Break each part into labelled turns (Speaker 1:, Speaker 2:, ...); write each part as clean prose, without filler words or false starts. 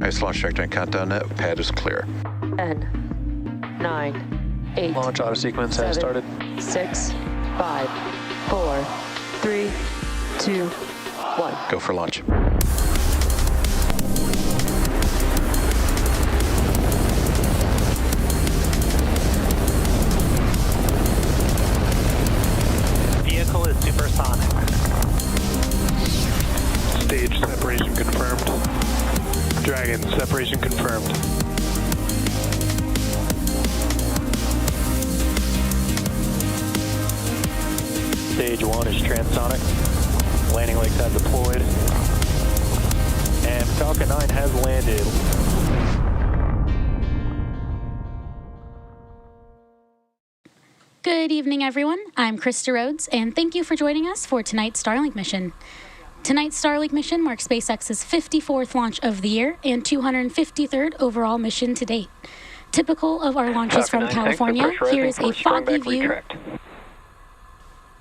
Speaker 1: Nice launch trajectory and countdown net. Pad is clear.
Speaker 2: 10, 9, 8.
Speaker 3: Launch auto sequence has started.
Speaker 2: 6, 5, 4, 3, 2, 1.
Speaker 1: Go for launch.
Speaker 4: Vehicle is supersonic.
Speaker 3: Stage separation confirmed. Dragon, separation confirmed. Stage 1 is transonic. Landing legs have deployed. And Falcon 9 has landed.
Speaker 5: Good evening, everyone. I'm Krista Rhodes, and thank you for joining us for tonight's Starlink mission. Tonight's Starlink mission marks SpaceX's 54th launch of the year and 253rd overall mission to date. Typical of our launches from California, here is a foggy view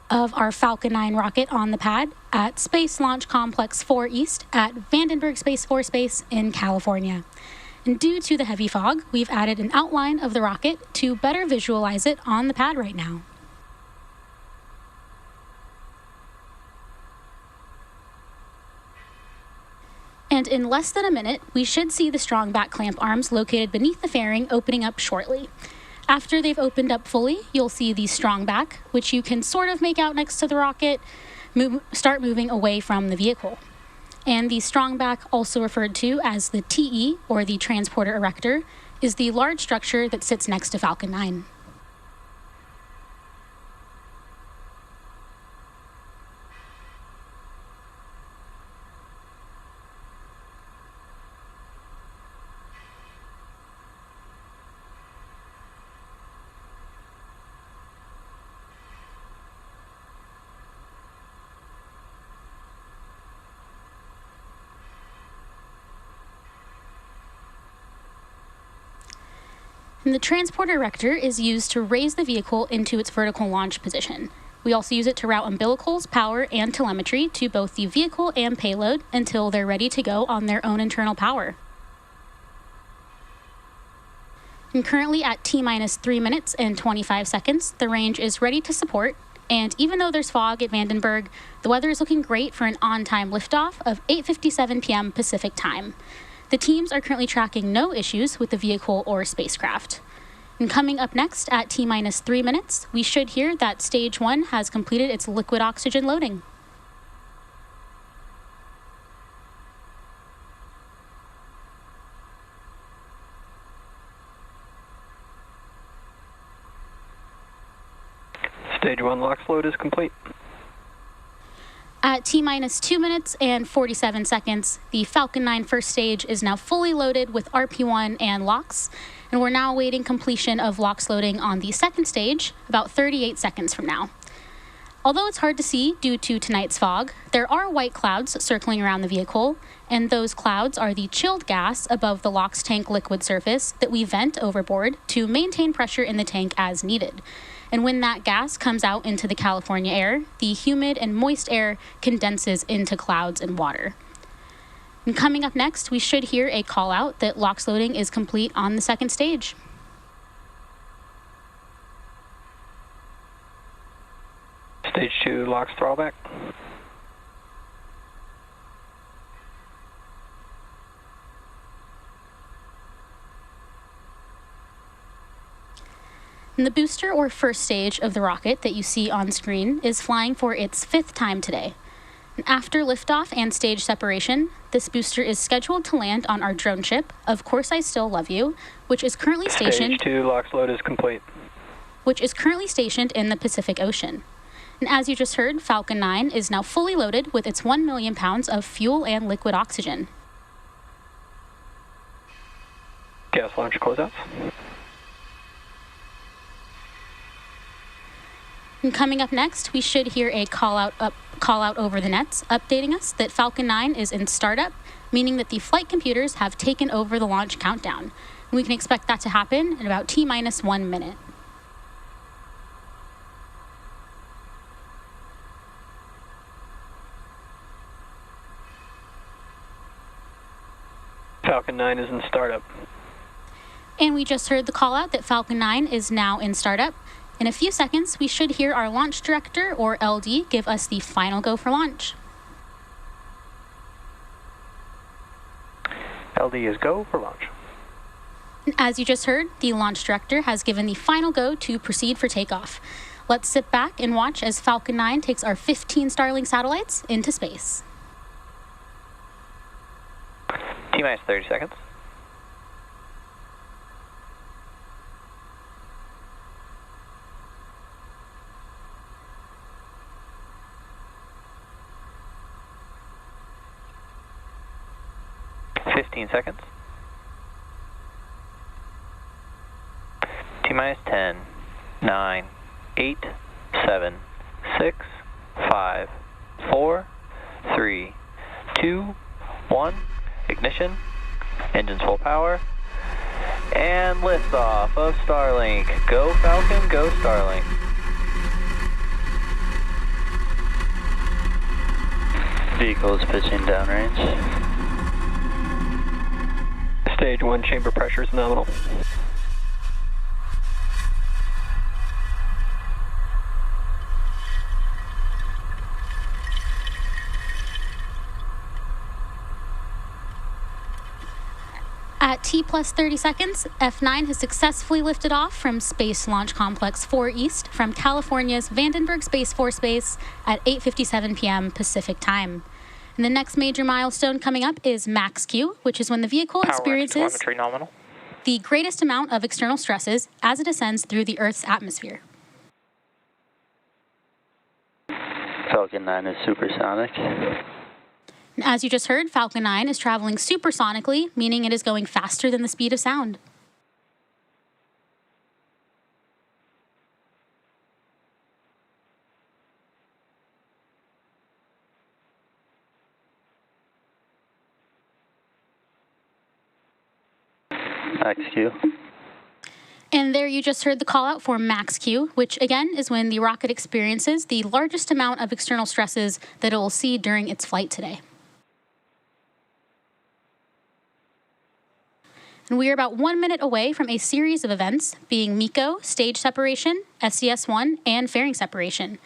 Speaker 5: of our Falcon 9 rocket on the pad at Space Launch Complex 4 East at Vandenberg Space Force Base in California. And due to the heavy fog, we've added an outline of the rocket to better visualize it on the pad right now. And in less than a minute, we should see the strong back clamp arms located beneath the fairing opening up shortly. After they've opened up fully, you'll see the strong back, which you can sort of make out next to the rocket, start moving away from the vehicle. And the strong back, also referred to as the TE, or the transporter erector, is the large structure that sits next to Falcon 9. And the transporter erector is used to raise the vehicle into its vertical launch position. We also use it to route umbilicals, power, and telemetry to both the vehicle and payload until they're ready to go on their own internal power. And currently at T-minus 3 minutes and 25 seconds, the range is ready to support. And even though there's fog at Vandenberg, the weather is looking great for an on-time liftoff of 8:57 p.m. Pacific time. The teams are currently tracking no issues with the vehicle or spacecraft. And coming up next at T-minus 3 minutes, we should hear that Stage 1 has completed its liquid oxygen loading.
Speaker 3: Stage 1 LOX load is complete.
Speaker 5: At T-minus 2 minutes and 47 seconds, the Falcon 9 first stage is now fully loaded with RP-1 and LOX, and we're now awaiting completion of LOX loading on the second stage about 38 seconds from now. Although it's hard to see due to tonight's fog, there are white clouds circling around the vehicle, and those clouds are the chilled gas above the LOX tank liquid surface that we vent overboard to maintain pressure in the tank as needed. And when that gas comes out into the California air, the humid and moist air condenses into clouds and water. And coming up next, we should hear a call out that LOX loading is complete on the second stage.
Speaker 3: Stage 2 LOX throwback.
Speaker 5: And the booster or first stage of the rocket that you see on screen is flying for its 5th time today. And after liftoff and stage separation, this booster is scheduled to land on our drone ship, Of Course I Still Love You, which is currently stationed
Speaker 3: Stage 2 LOX load is complete.
Speaker 5: Which is currently stationed in the Pacific Ocean. And as you just heard, Falcon 9 is now fully loaded with its 1 million pounds of fuel and liquid oxygen.
Speaker 3: Gas launch closeouts.
Speaker 5: And coming up next, we should hear a call out over the nets, updating us that Falcon 9 is in startup, meaning that the flight computers have taken over the launch countdown. And we can expect that to happen in about T-minus 1 minute.
Speaker 3: Falcon 9 is in startup.
Speaker 5: And we just heard the call out that Falcon 9 is now in startup. In a few seconds, we should hear our launch director, or LD, give us the final go for launch.
Speaker 3: LD is go for launch.
Speaker 5: As you just heard, the launch director has given the final go to proceed for takeoff. Let's sit back and watch as Falcon 9 takes our 15 Starlink satellites into space.
Speaker 4: T-minus 30 seconds. Seconds. T-minus 10, 9, 8, 7, 6, 5, 4, 3, 2, 1. Ignition. Engines full power. And liftoff of Starlink. Go Falcon, go Starlink.
Speaker 6: Vehicle is pitching downrange.
Speaker 3: Stage 1 chamber pressure is nominal.
Speaker 5: At T plus 30 seconds, F9 has successfully lifted off from Space Launch Complex 4 East from California's Vandenberg Space Force Base at 8:57 p.m. Pacific Time. And the next major milestone coming up is max Q, which is when the vehicle experiences
Speaker 4: nominal.
Speaker 5: the greatest amount of external stresses as it ascends through the Earth's atmosphere.
Speaker 6: Falcon 9 is supersonic.
Speaker 5: And as you just heard, Falcon 9 is traveling supersonically, meaning it is going faster than the speed of sound.
Speaker 6: Max Q.
Speaker 5: And there you just heard the call out for max Q, which again is when the rocket experiences the largest amount of external stresses that it will see during its flight today. And we are about 1 minute away from a series of events, being MECO, stage separation, SES-1, and fairing separation.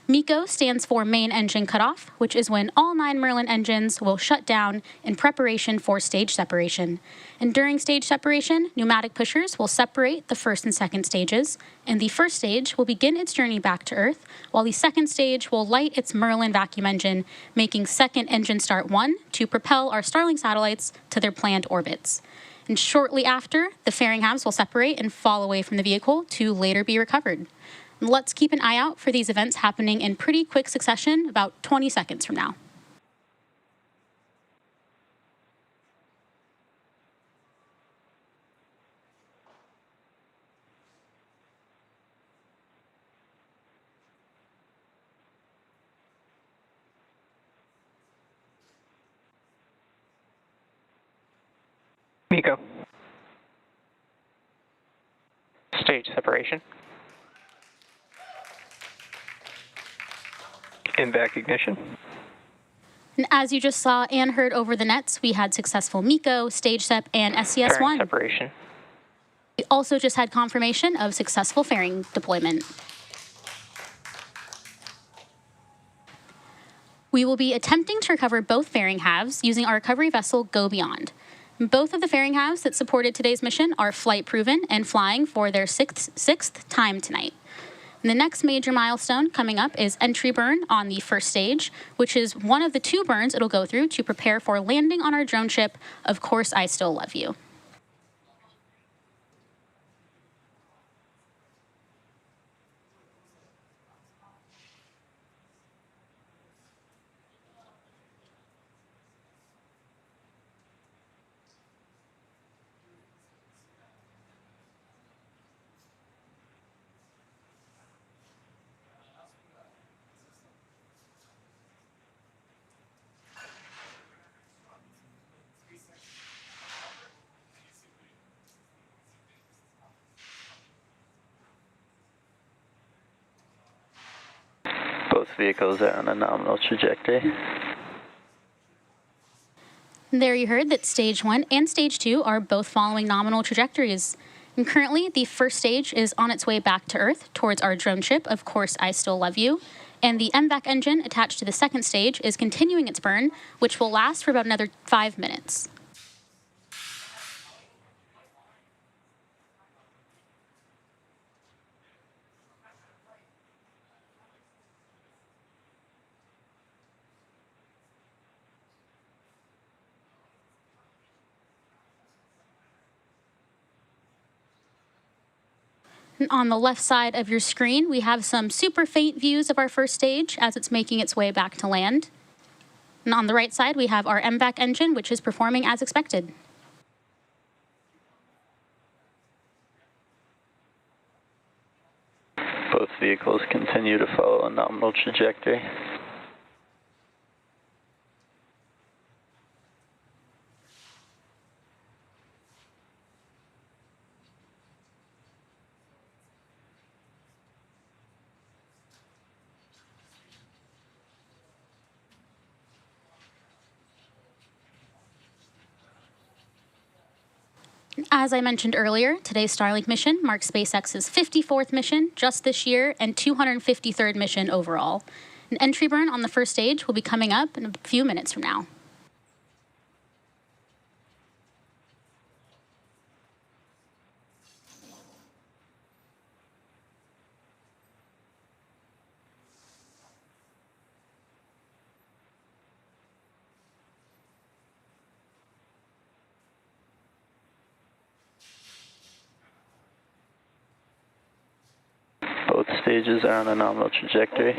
Speaker 5: MECO stands for main engine cutoff, which is when all 9 Merlin engines will shut down in preparation for stage separation. And during stage separation, pneumatic pushers will separate the first and second stages, and the first stage will begin its journey back to Earth, while the second stage will light its Merlin vacuum engine, making second engine start 1 to propel our Starlink satellites to their planned orbits. And shortly after, the fairing halves will separate and fall away from the vehicle to later be recovered. Let's keep an eye out for these events happening in pretty quick succession, about 20 seconds from now.
Speaker 3: MECO.
Speaker 4: Stage separation.
Speaker 3: MVAC ignition.
Speaker 5: And as you just saw and heard over the nets, we had successful MECO, stage sep, and SES-1.
Speaker 4: Fairing separation.
Speaker 5: We also just had confirmation of successful fairing deployment. We will be attempting to recover both fairing halves using our recovery vessel Go Beyond. Both of the fairing halves that supported today's mission are flight proven and flying for their sixth time tonight. And the next major milestone coming up is entry burn on the first stage, which is one of the 2 burns it'll go through to prepare for landing on our drone ship, Of Course I Still Love You.
Speaker 6: Both vehicles are on a nominal trajectory.
Speaker 5: There you heard that Stage 1 and Stage 2 are both following nominal trajectories. And currently, the first stage is on its way back to Earth towards our drone ship, Of Course I Still Love You. And the MVAC engine attached to the second stage is continuing its burn, which will last for about another 5 minutes. On the left side of your screen, we have some super faint views of our first stage as it's making its way back to land. And on the right side, we have our MVAC engine, which is performing as expected.
Speaker 6: Both vehicles continue to follow a nominal trajectory.
Speaker 5: As I mentioned earlier, today's Starlink mission marks SpaceX's 54th mission just this year and 253rd mission overall. An entry burn on the first stage will be coming up in a few minutes from now.
Speaker 6: Both stages are on a nominal trajectory.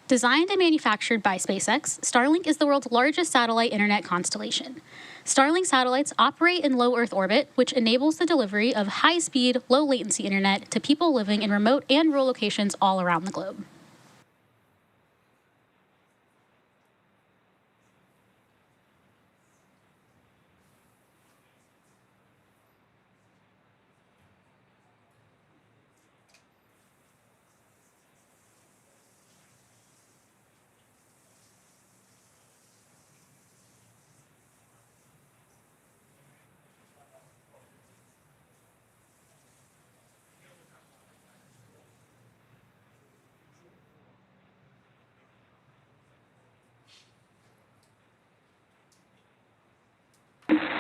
Speaker 5: Designed and manufactured by SpaceX, Starlink is the world's largest satellite internet constellation. Starlink satellites operate in low Earth orbit, which enables the delivery of high-speed, low-latency internet to people living in remote and rural locations all around the globe.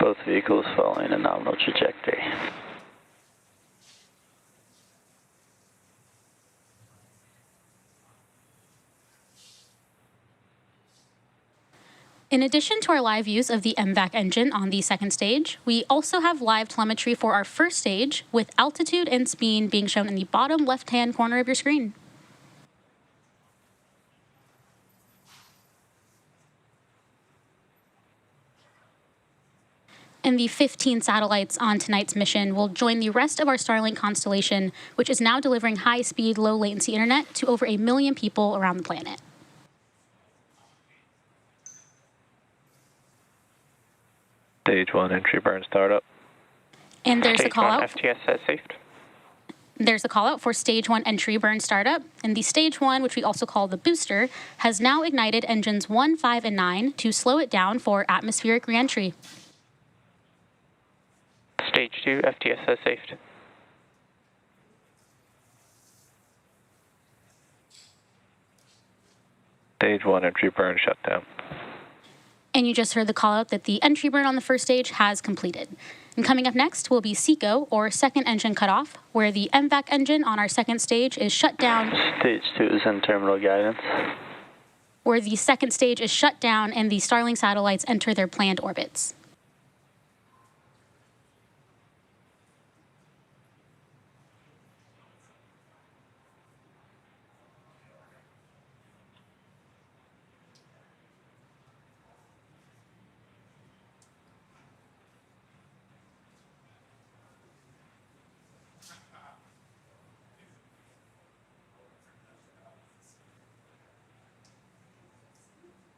Speaker 6: Both vehicles following a nominal trajectory.
Speaker 5: In addition to our live views of the MVAC engine on the second stage, we also have live telemetry for our first stage, with altitude and speed being shown in the bottom left-hand corner of your screen. And the 15 satellites on tonight's mission will join the rest of our Starlink constellation, which is now delivering high-speed, low-latency internet to over 1 million people around the planet.
Speaker 3: Stage 1 entry burn startup.
Speaker 5: And there's a
Speaker 4: Stage
Speaker 5: call
Speaker 4: 1
Speaker 5: out.
Speaker 4: FTS set safe.
Speaker 5: There's a call out for Stage 1 entry burn startup. And the Stage 1, which we also call the booster, has now ignited engines 1, 5, and 9 to slow it down for atmospheric reentry.
Speaker 4: Stage 2 FTS set safe.
Speaker 3: Stage 1 entry burn shutdown.
Speaker 5: And you just heard the call out that the entry burn on the first stage has completed. And coming up next will be SECO, or second engine cutoff, where the MVAC engine on our second stage is shut down.
Speaker 6: Stage 2 is in terminal guidance.
Speaker 5: Where the second stage is shut down and the Starlink satellites enter their planned orbits.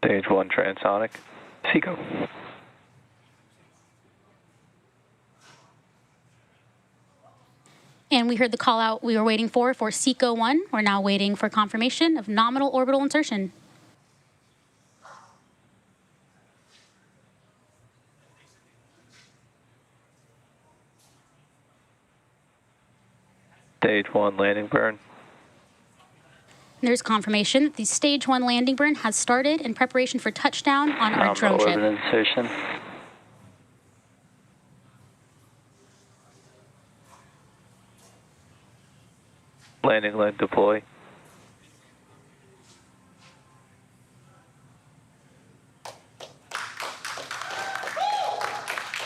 Speaker 3: Stage 1 transonic. SECO.
Speaker 5: And we we heard the call out we were waiting for SECO 1. We're now waiting for confirmation of nominal orbital insertion.
Speaker 6: Stage 1 landing burn.
Speaker 5: There's confirmation that the Stage 1 landing burn has started in preparation for touchdown on our drone ship.
Speaker 6: Orbit insertion. Landing leg deploy.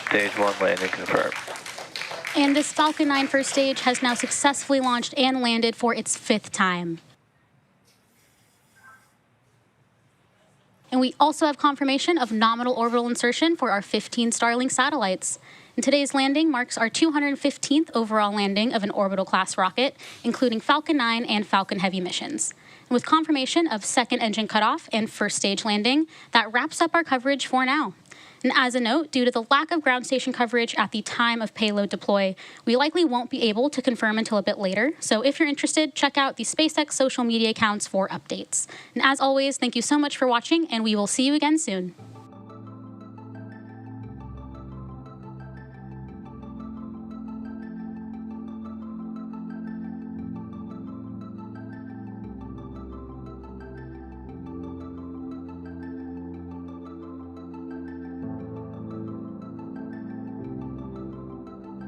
Speaker 6: Stage 1 landing confirmed.
Speaker 5: And this Falcon 9 first stage has now successfully launched and landed for its 5th time. And we also have confirmation of nominal orbital insertion for our 15 Starlink satellites. And today's landing marks our 215th overall landing of an orbital class rocket, including Falcon 9 and Falcon Heavy missions. And with confirmation of second engine cutoff and first stage landing, that wraps up our coverage for now. And as a note, due to the lack of ground station coverage at the time of payload deploy, we likely won't be able to confirm until a bit later. So if you're interested, check out the SpaceX social media accounts for updates. And as always, thank you so much for watching, and we will see you again soon.